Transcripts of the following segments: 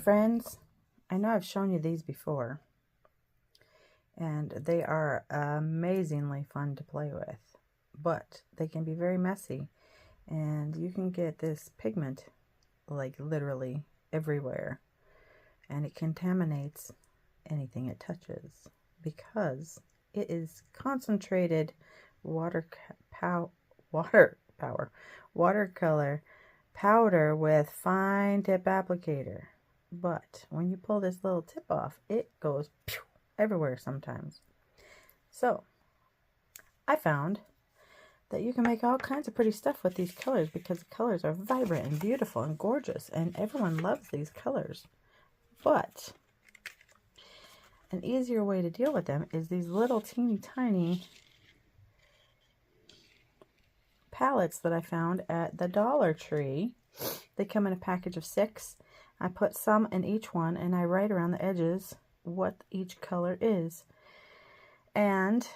friends, I know I've shown you these before, and they are amazingly fun to play with, but they can be very messy, and you can get this pigment like literally everywhere, and it contaminates anything it touches because it is concentrated watercolor powder with fine tip applicator. But when you pull this little tip off, it goes everywhere sometimes. So I found that you can make all kinds of pretty stuff with these colors because the colors are vibrant and beautiful and gorgeous, and everyone loves these colors. But an easier way to deal with them is these little teeny tiny palettes that I found at the Dollar Tree. They come in a package of 6. I put some in each one, and I write around the edges what each color is. And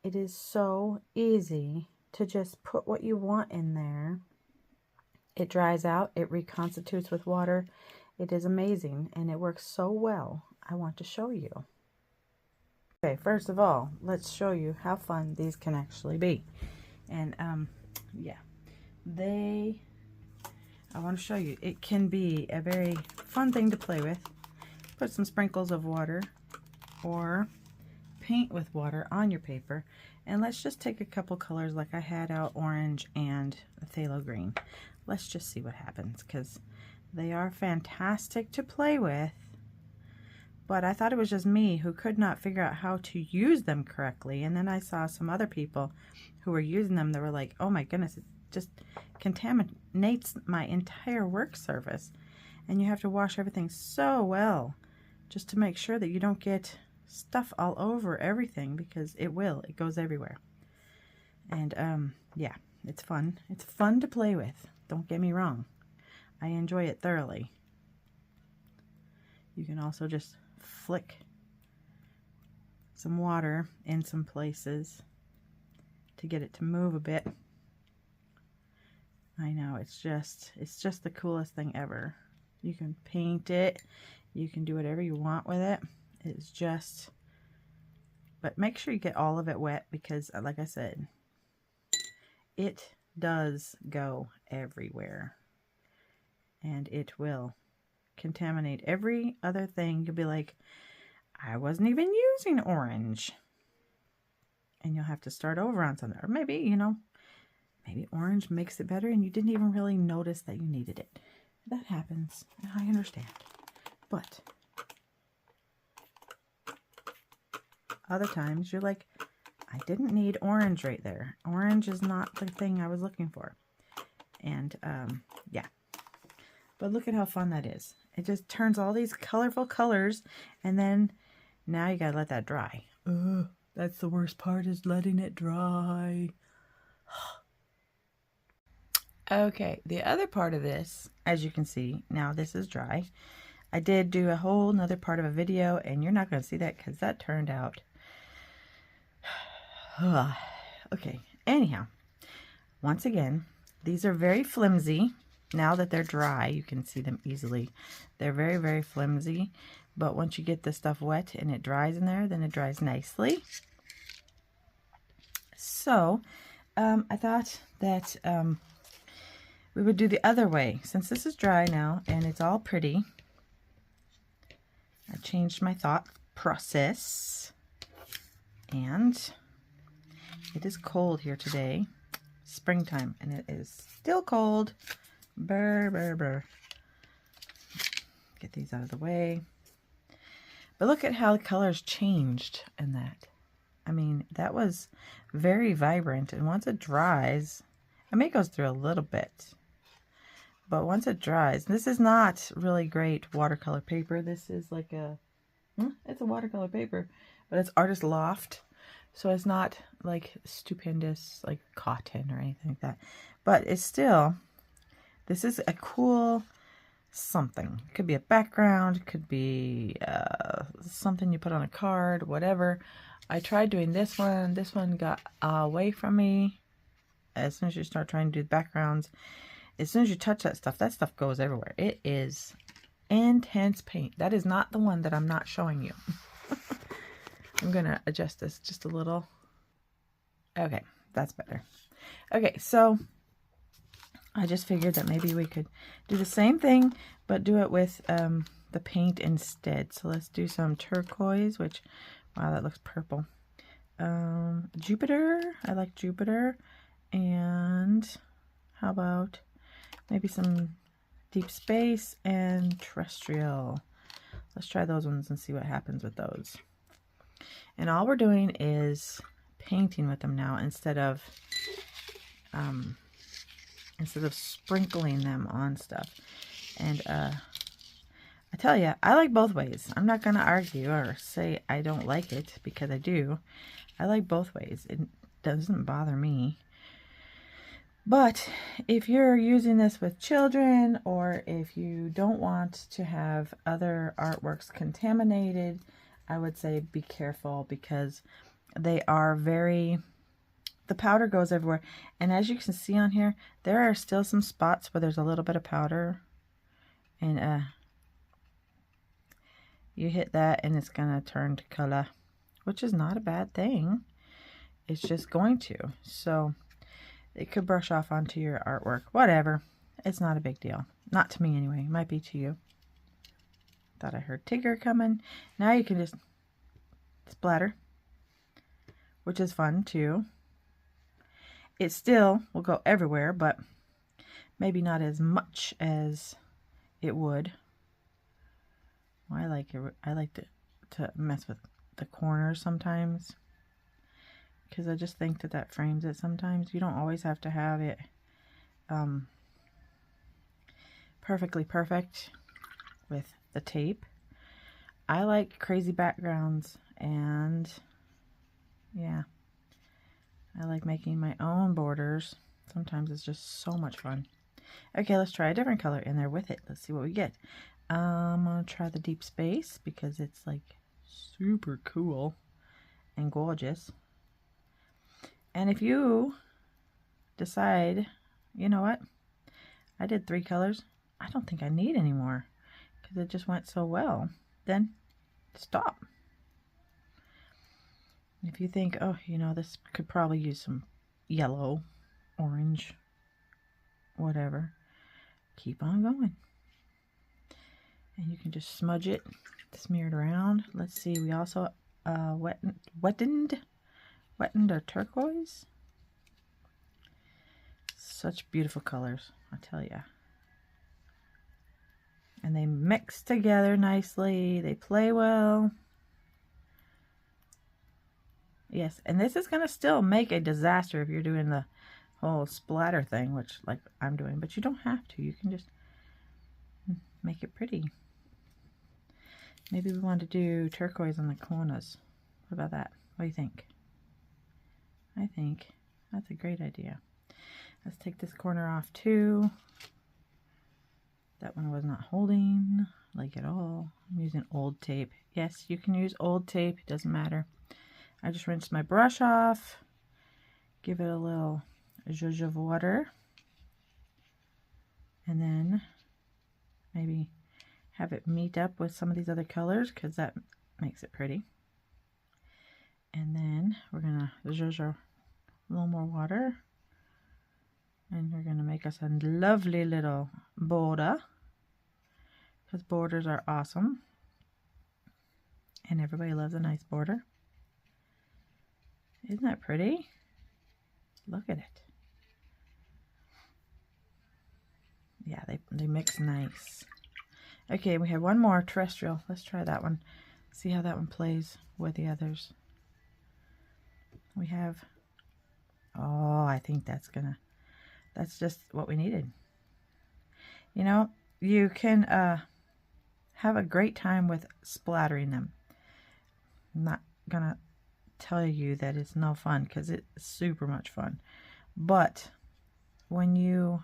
it is so easy to just put what you want in there. It dries out, it reconstitutes with water. It is amazing, and it works so well. I want to show you. Okay, first of all, let's show you how fun these can actually be. And yeah, I want to show you, it can be a very fun thing to play with. Put some sprinkles of water or paint with water on your paper, and let's just take a couple colors like I had out, orange and phthalo green. Let's just see what happens, because they are fantastic to play with, but I thought it was just me who could not figure out how to use them correctly. And then I saw some other people who were using them that were like, oh my goodness, it just contaminates my entire work surface, and you have to wash everything so well just to make sure that you don't get stuff all over everything, because it goes everywhere. And yeah, it's fun to play with, don't get me wrong. I enjoy it thoroughly. You can also just flick some water in some places to get it to move a bit. I know, it's just the coolest thing ever. You can paint it, you can do whatever you want with it. It's just, but make sure you get all of it wet, because like I said, it does go everywhere, and it will contaminate every other thing. You'll be like, I wasn't even using orange, and you'll have to start over on something. Or maybe, you know, maybe orange makes it better and you didn't even really notice that you needed it. That happens, I understand. But other times you're like, I didn't need orange right there. Orange is not the thing I was looking for. And yeah, but look at how fun that is. It just turns all these colorful colors, and then now you gotta let that dry. That's the worst part, is letting it dry. Okay, the other part of this, as you can see, now this is dry. I did do a whole nother part of a video, and you're not going to see that because that turned out. Okay, anyhow, once again, these are very flimsy. Now that they're dry, you can see them easily. They're very, very flimsy, but once you get the stuff wet and it dries in there, then it dries nicely. So, I thought that we would do the other way. Since this is dry now and it's all pretty, I changed my thought process, and it is cold here today, springtime, and it is still cold. Brr, brr, brr. Get these out of the way. But look at how the colors changed in that. I mean, that was very vibrant, and once it dries, I mean, it goes through a little bit, but once it dries, this is not really great watercolor paper. This is like it's a watercolor paper, but it's Artist Loft, so it's not like stupendous like cotton or anything like that, but it's still, this is a cool something. It could be a background, could be something you put on a card, whatever. I tried doing this one got away from me. As soon as you start trying to do backgrounds, as soon as you touch that stuff goes everywhere. It is intense paint. That is not the one that I'm not showing you. I'm going to adjust this just a little. Okay, that's better. Okay, so I just figured that maybe we could do the same thing, but do it with the paint instead. So let's do some turquoise, which, wow, that looks purple. Jupiter, I like Jupiter. And how about maybe some deep space and terrestrial. Let's try those ones and see what happens with those. And all we're doing is painting with them now instead of sprinkling them on stuff. And I tell you, I like both ways. I'm not going to argue or say I don't like it, because I do. I like both ways. It doesn't bother me. But if you're using this with children, or if you don't want to have other artworks contaminated, I would say be careful, because they are very, the powder goes everywhere. And as you can see on here, there are still some spots where there's a little bit of powder. And you hit that and it's going to turn to color, which is not a bad thing. It's just going to. So it could brush off onto your artwork. Whatever. It's not a big deal. Not to me anyway. It might be to you. Thought I heard Tigger coming. Now you can just splatter, which is fun too. It still will go everywhere, but maybe not as much as it would. Well, I like it. I like to mess with the corners sometimes, because I just think that frames it sometimes. You don't always have to have it perfectly perfect with the tape. I like crazy backgrounds, and yeah, I like making my own borders. Sometimes it's just so much fun. Okay, let's try a different color in there with it. Let's see what we get. I'm going to try the deep space, because it's like super cool and gorgeous. And if you decide, you know what, I did 3 colors, I don't think I need any more, because it just went so well, then stop. If you think, oh, you know, this could probably use some yellow, orange, whatever, keep on going. And you can just smudge it, smear it around. Let's see, we also wettened our turquoise. Such beautiful colors, I tell you. And they mix together nicely. They play well. Yes, and this is going to still make a disaster if you're doing the whole splatter thing, which like I'm doing, but you don't have to. You can just make it pretty. Maybe we want to do turquoise on the corners. What about that? What do you think? I think that's a great idea. Let's take this corner off too. That one was not holding like at all. I'm using old tape. Yes, you can use old tape. It doesn't matter. I just rinsed my brush off. Give it a little zhuzh of water. And then maybe have it meet up with some of these other colors, because that makes it pretty. And then we're going to zhuzh a little more water. And we're going to make us a lovely little border, because borders are awesome. And everybody loves a nice border. Isn't that pretty? Look at it. Yeah, they mix nice. Okay, we have one more terrestrial. Let's try that one. See how that one plays with the others. We have, oh, I think that's just what we needed. You know, you can have a great time with splattering them. I'm not gonna tell you that it's no fun, because it's super much fun. But when you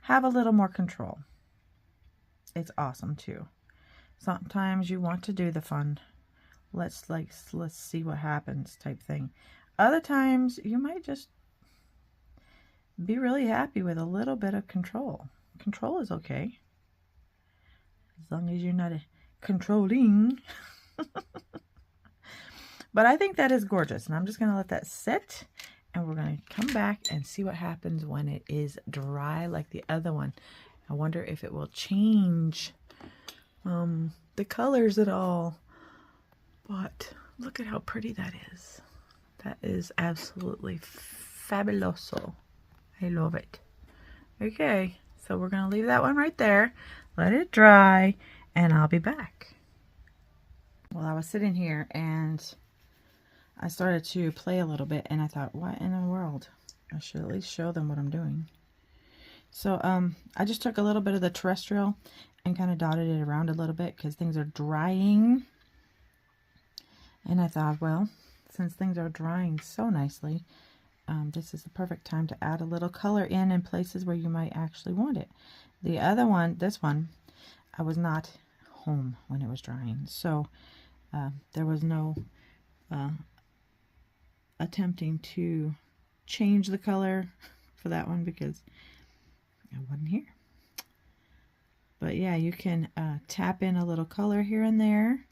have a little more control, it's awesome too. Sometimes you want to do the fun, let's see what happens type thing. Other times you might just be really happy with a little bit of control. Control is okay. as long as you're not controlling. But I think that is gorgeous, and I'm just going to let that sit, and we're going to come back and see what happens when it is dry like the other one. I wonder if it will change the colors at all. But look at how pretty that is. That is absolutely fabuloso. I love it. Okay, so we're going to leave that one right there. Let it dry, and I'll be back. Well, I was sitting here, and I started to play a little bit, and I thought, what in the world? I should at least show them what I'm doing. So I just took a little bit of the terrestrial and kind of dotted it around a little bit because things are drying. And I thought, well, since things are drying so nicely, this is the perfect time to add a little color in places where you might actually want it. The other one, this one, I was not home when it was drying. So there was no attempting to change the color for that one because I wasn't here. But yeah, you can tap in a little color here and there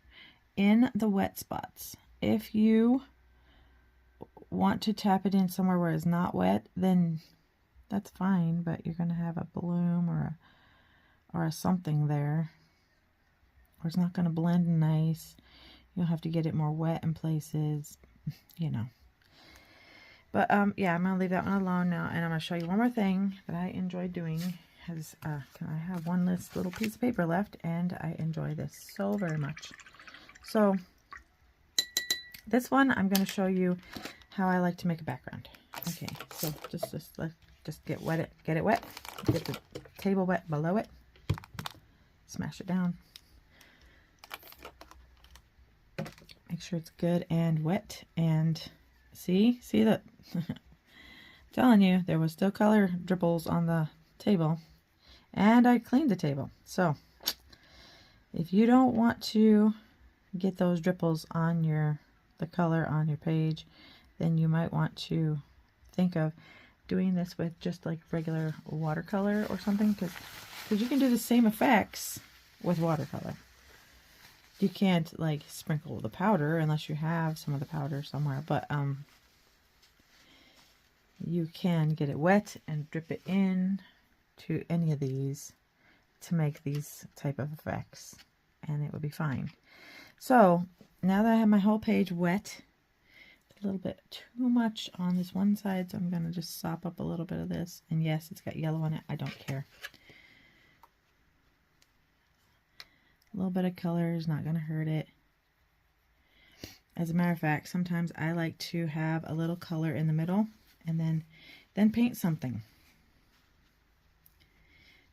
in the wet spots. If you want to tap it in somewhere where it's not wet, then that's fine, but you're going to have a bloom or a something there, or it's not going to blend nice. You'll have to get it more wet in places, you know. But yeah, I'm going to leave that one alone now, and I'm going to show you one more thing that I enjoy doing. I have one little piece of paper left, and I enjoy this so very much. So this one, I'm going to show you how I like to make a background. Okay, so just get it wet, get the table wet below it, smash it down, make sure it's good and wet, and see that I'm telling you, there was still color dribbles on the table, and I cleaned the table. So if you don't want to get those dripples on the color on your page, then you might want to think of doing this with just like regular watercolor or something, because you can do the same effects with watercolor. You can't like sprinkle the powder unless you have some of the powder somewhere, but you can get it wet and drip it in to any of these to make these type of effects, and it would be fine. So now that I have my whole page wet, a little bit too much on this one side, so I'm going to just sop up a little bit of this. And yes, it's got yellow on it. I don't care. A little bit of color is not going to hurt it. As a matter of fact, sometimes I like to have a little color in the middle and then paint something.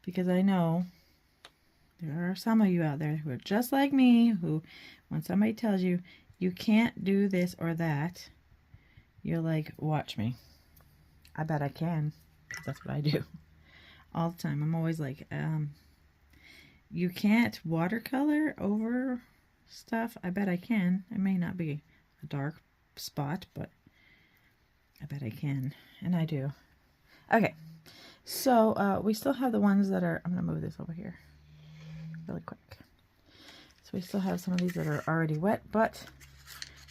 Because I know there are some of you out there who are just like me, who when somebody tells you you can't do this or that, you're like, watch me. I bet I can. That's what I do all the time. I'm always like, you can't watercolor over stuff. I bet I can. It may not be a dark spot, but I bet I can. And I do. Okay. So we still have the ones that are, I'm going to move this over here really quick. So we still have some of these that are already wet, but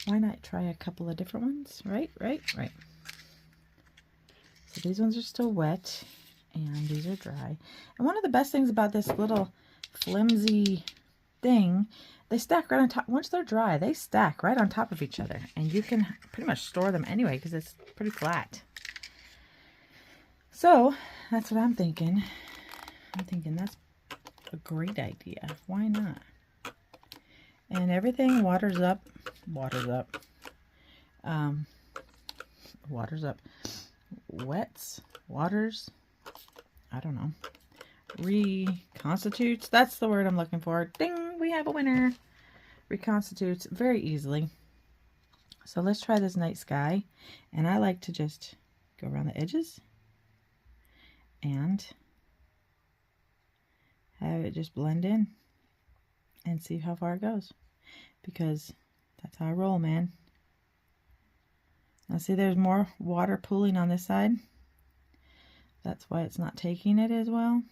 why not try a couple of different ones? Right. So these ones are still wet, and these are dry. And one of the best things about this little flimsy thing, they stack right on top. Once they're dry, they stack right on top of each other, and you can pretty much store them anyway because it's pretty flat. So that's what I'm thinking. I'm thinking that's a great idea. Why not? And everything waters up, wets, waters, I don't know, reconstitutes. That's the word I'm looking for. Ding, we have a winner. Reconstitutes very easily. So let's try this night sky. And I like to just go around the edges and have it just blend in and see how far it goes, because that's how I roll, man. Now see, there's more water pooling on this side. That's why it's not taking it as well.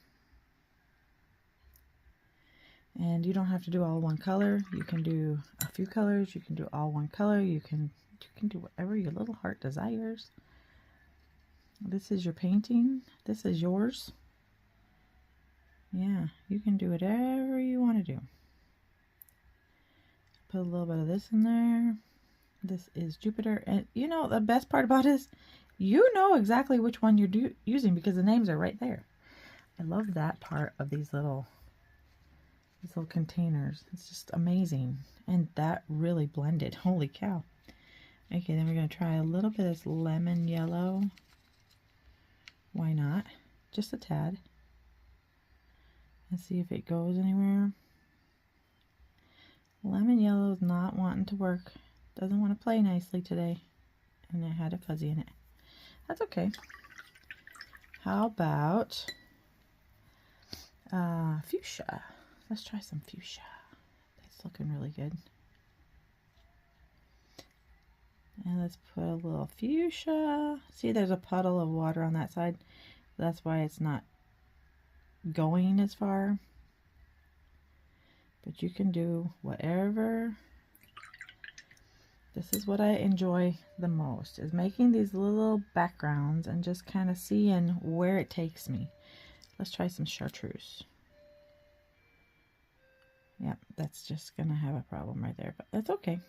And you don't have to do all one color. You can do a few colors. You can do all one color. You can do whatever your little heart desires. This is your painting. This is yours. Yeah, you can do whatever you want to do. Put a little bit of this in there. This is Jupiter. And you know, the best part about it is you know exactly which one you're using because the names are right there. I love that part of these little containers. It's just amazing. And that really blended. Holy cow. Okay, then we're going to try a little bit of this lemon yellow. Why not? Just a tad. Let's see if it goes anywhere. Lemon yellow is not wanting to work. Doesn't want to play nicely today. And it had a fuzzy in it. That's okay. How about fuchsia? Let's try some fuchsia. That's looking really good. And let's put a little fuchsia. See, there's a puddle of water on that side. That's why it's not going as far. But you can do whatever. This is what I enjoy the most, is making these little backgrounds and just kind of seeing where it takes me. Let's try some chartreuse. Yep, that's just going to have a problem right there, but that's okay.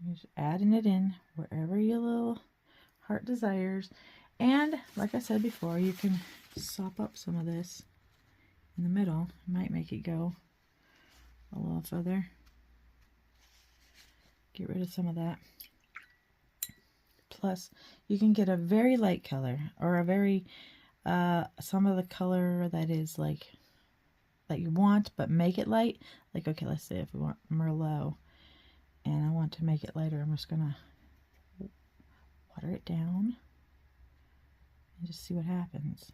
You're just adding it in wherever your little heart desires. And like I said before, you can sop up some of this in the middle. It might make it go a little further. Get rid of some of that. Plus, you can get a very light color or a very, some of the color that is like, that you want, but make it light. Like, okay, let's say if we want Merlot and I want to make it lighter, I'm just going to water it down and just see what happens.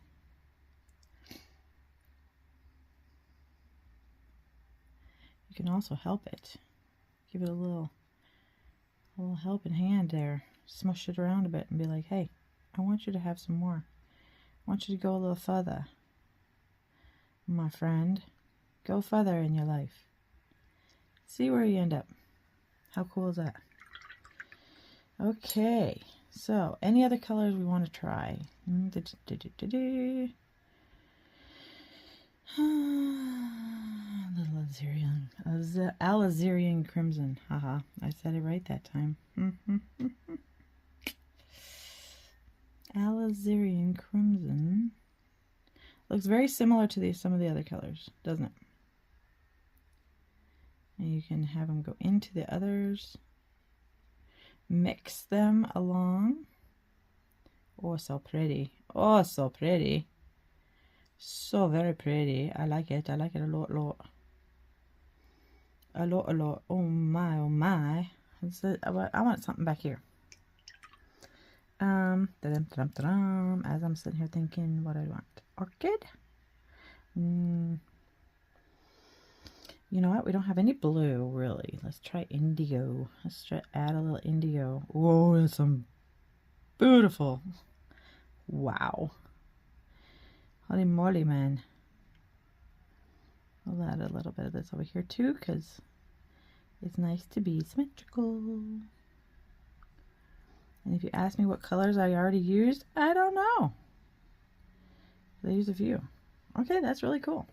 You can also help it. Give it a little helping hand there. Smush it around a bit and be like, hey, I want you to have some more. I want you to go a little further, my friend. Go further in your life. See where you end up. How cool is that? Okay, so any other colors we want to try? Little Alizarin crimson. Haha, I said it right that time. Alizarin crimson. Looks very similar to some of the other colors, doesn't it? And you can have them go into the others. Mix them along. Oh, so pretty. Oh, so pretty. So very pretty. I like it. I like it a lot, lot. A lot, a lot. Oh my, oh my. I want something back here. As I'm sitting here thinking what I want. Orchid? You know what? We don't have any blue, really. Let's try indigo. Let's try add a little indigo. Whoa, that's some beautiful. Wow. Holy moly, man. I'll add a little bit of this over here too, because it's nice to be symmetrical. And if you ask me what colors I already used, I don't know. I used a few. Okay, that's really cool.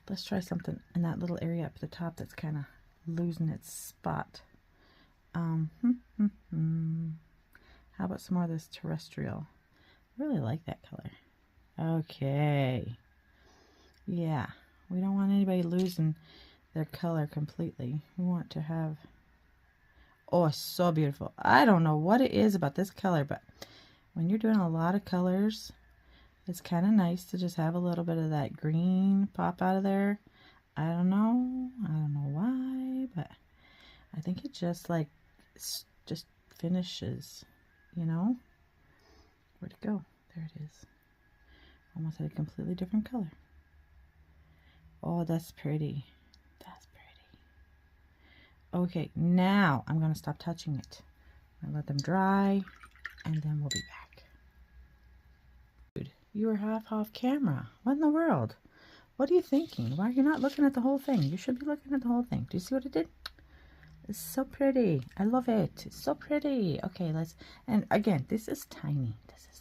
Let's try something in that little area up at the top that's kind of losing its spot. How about some more of this terrestrial? I really like that color. Okay. Yeah, we don't want anybody losing their color completely. We want to have... Oh, so beautiful. I don't know what it is about this color, but when you're doing a lot of colors, it's kind of nice to just have a little bit of that green pop out of there. I don't know why, but I think it just like, just finishes, you know? Where'd it go? There it is. Almost a completely different color. Oh, that's pretty. That's pretty. Okay, now I'm going to stop touching it. I'll let them dry, and then we'll be back. Dude, you were half off camera. What in the world? What are you thinking? Why are you not looking at the whole thing? You should be looking at the whole thing. Do you see what it did? It's so pretty. I love it. It's so pretty. Okay, let's, and again, this is tiny. This is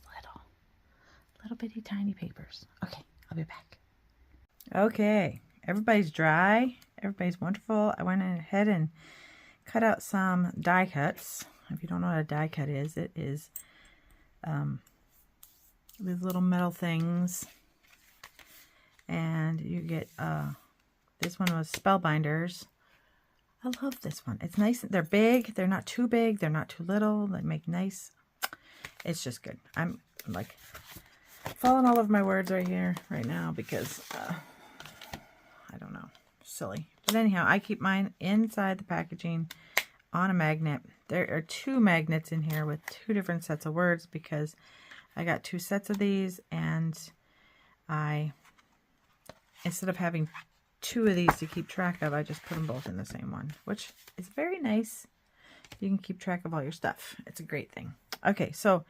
little bitty tiny papers. Okay, I'll be back. Okay, everybody's dry. Everybody's wonderful. I went ahead and cut out some die cuts. If you don't know what a die cut is, it is these little metal things. And you get, this one was Spellbinders. I love this one. It's nice. They're big. They're not too big. They're not too little. They make nice. It's just good. I'm like falling all over my words right here, right now, because I don't know. Silly. But anyhow, I keep mine inside the packaging on a magnet. There are 2 magnets in here with 2 different sets of words because I got 2 sets of these, and instead of having 2 of these to keep track of, I just put them both in the same one, which is very nice. You can keep track of all your stuff. It's a great thing. Okay, so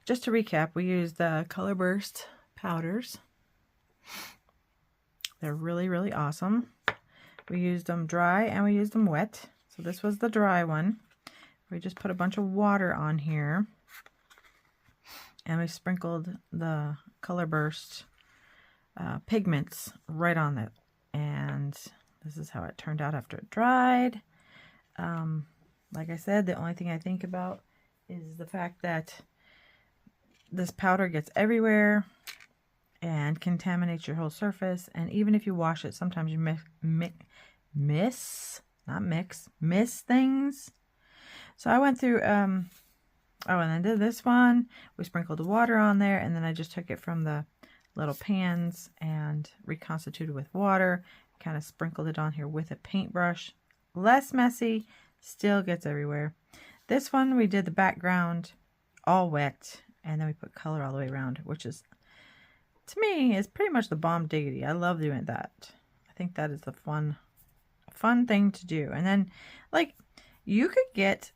just to recap, we used the Color Burst powders. They're really, really awesome. We used them dry and we used them wet. So this was the dry one. We just put a bunch of water on here. And we sprinkled the Color Burst pigments right on it. And this is how it turned out after it dried. Like I said, the only thing I think about is the fact that this powder gets everywhere and contaminates your whole surface. And even if you wash it, sometimes you miss things. So I went through, and I did this one. We sprinkled the water on there, and then I just took it from the little pans and reconstituted with water, kind of sprinkled it on here with a paintbrush. Less messy, still gets everywhere. This one we did the background all wet, and then we put color all the way around, which is, to me, is pretty much the bomb diggity. I love doing that. I think that is the fun thing to do. And then, like, you could get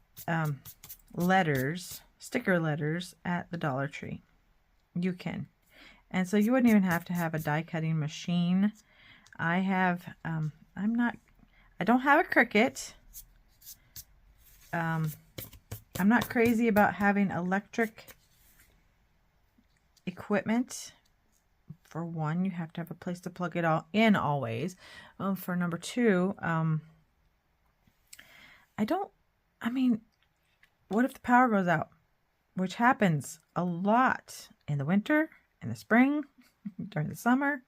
letters, sticker letters at the Dollar Tree. You can. And so you wouldn't even have to have a die cutting machine. I have, I don't have a Cricut. I'm not crazy about having electric equipment. For one, you have to have a place to plug it all in always. For number 2, what if the power goes out? Which happens a lot in the winter, in the spring, during the summer.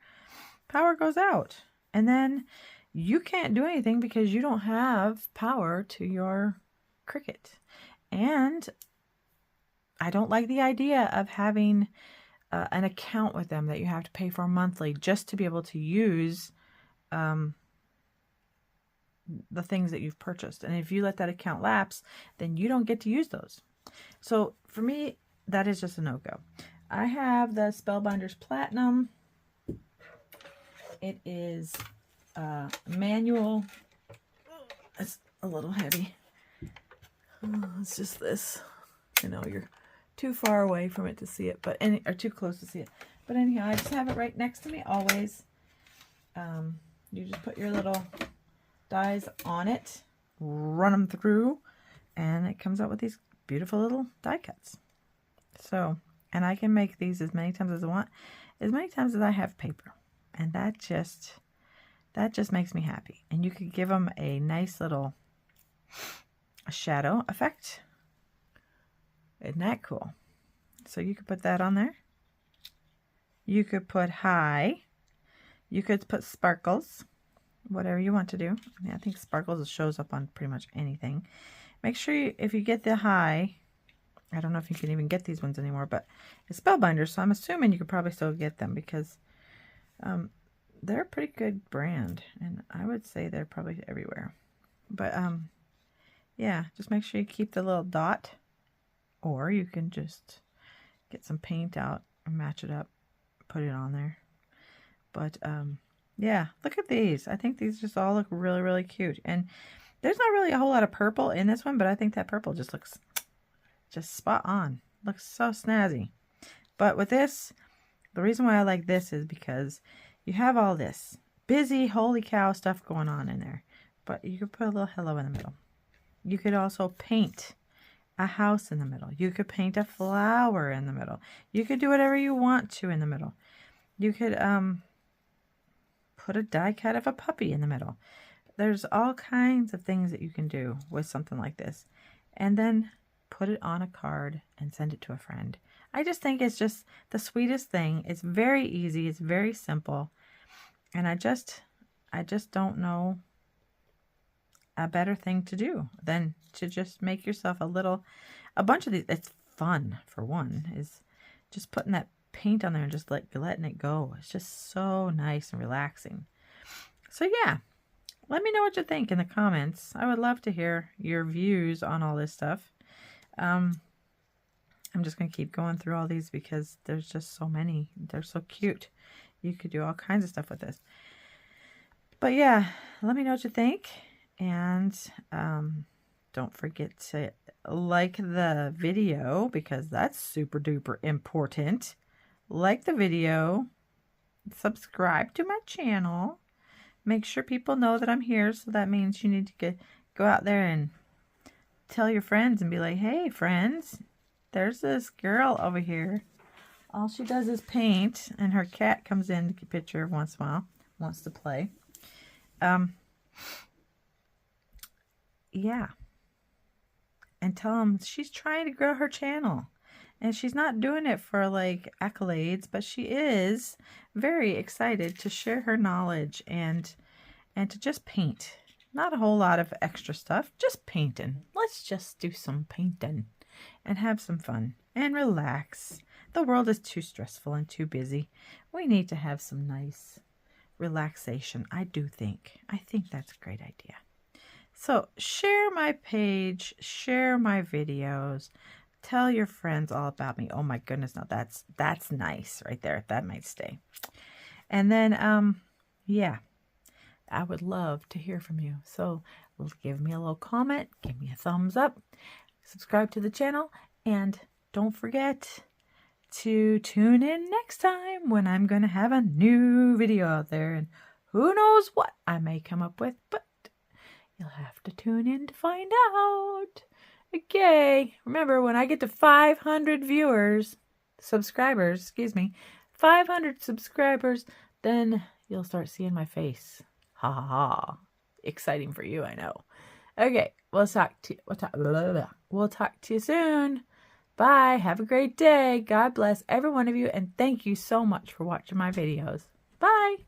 Power goes out. And then you can't do anything because you don't have power to your Cricut. And I don't like the idea of having an account with them that you have to pay for monthly just to be able to use the things that you've purchased. And if you let that account lapse, then you don't get to use those. So for me, that is just a no-go. I have the Spellbinders Platinum. It is manual. It's a little heavy. It's just this. I know you're too far away from it to see it, or too close to see it. But anyhow, I just have it right next to me always. You just put your little dies on it, run them through, and it comes out with these beautiful little die cuts. So, and I can make these as many times as I want, as many times as I have paper. And that just makes me happy. And you could give them a nice little shadow effect. Isn't that cool? So you could put that on there. You could put high. You could put sparkles. Whatever you want to do. I mean, I think sparkles shows up on pretty much anything. Make sure if you get the high, I don't know if you can even get these ones anymore, but it's Spellbinders, so I'm assuming you could probably still get them because they're a pretty good brand, and I would say they're probably everywhere. But yeah, just make sure you keep the little dot, or you can just get some paint out and match it up, put it on there. But yeah, look at these. I think these just all look really, really cute. And there's not really a whole lot of purple in this one, but I think that purple just looks just spot on. Looks so snazzy. But with this, the reason why I like this is because you have all this busy, holy cow stuff going on in there. But you could put a little hello in the middle. You could also paint a house in the middle. You could paint a flower in the middle. You could do whatever you want to in the middle. You could put a die cut of a puppy in the middle. There's all kinds of things that you can do with something like this. And then put it on a card and send it to a friend. I just think it's just the sweetest thing. It's very easy. It's very simple. And I just don't know a better thing to do than to just make yourself a bunch of these. It's fun, for one, is just putting that paint on there and just letting it go. It's just so nice and relaxing. So yeah, let me know what you think in the comments. I would love to hear your views on all this stuff. I'm just going to keep going through all these because there's just so many. They're so cute. You could do all kinds of stuff with this. But yeah, let me know what you think. And don't forget to like the video because that's super duper important. Like the video. Subscribe to my channel. Make sure people know that I'm here. So that means you need to go out there and tell your friends and be like, hey friends, there's this girl over here. All she does is paint, and her cat comes in to get a picture once in a while, wants to play. Yeah. And tell them she's trying to grow her channel. And she's not doing it for like accolades, but she is very excited to share her knowledge and to just paint. Not a whole lot of extra stuff, just painting. Let's just do some painting and have some fun and relax. The world is too stressful and too busy. We need to have some nice relaxation. I think that's a great idea. So share my page, share my videos, tell your friends all about me. Oh my goodness, now that's nice right there. That might stay. And then, yeah, I would love to hear from you. So give me a little comment, give me a thumbs up, subscribe to the channel, and don't forget to tune in next time when I'm going to have a new video out there. And who knows what I may come up with, but you'll have to tune in to find out. Okay, remember, when I get to 500 subscribers, 500 subscribers, then you'll start seeing my face. Ha ha ha. Exciting for you, I know. Okay, we'll talk to you soon. Bye. Have a great day. God bless every one of you, and thank you so much for watching my videos. Bye.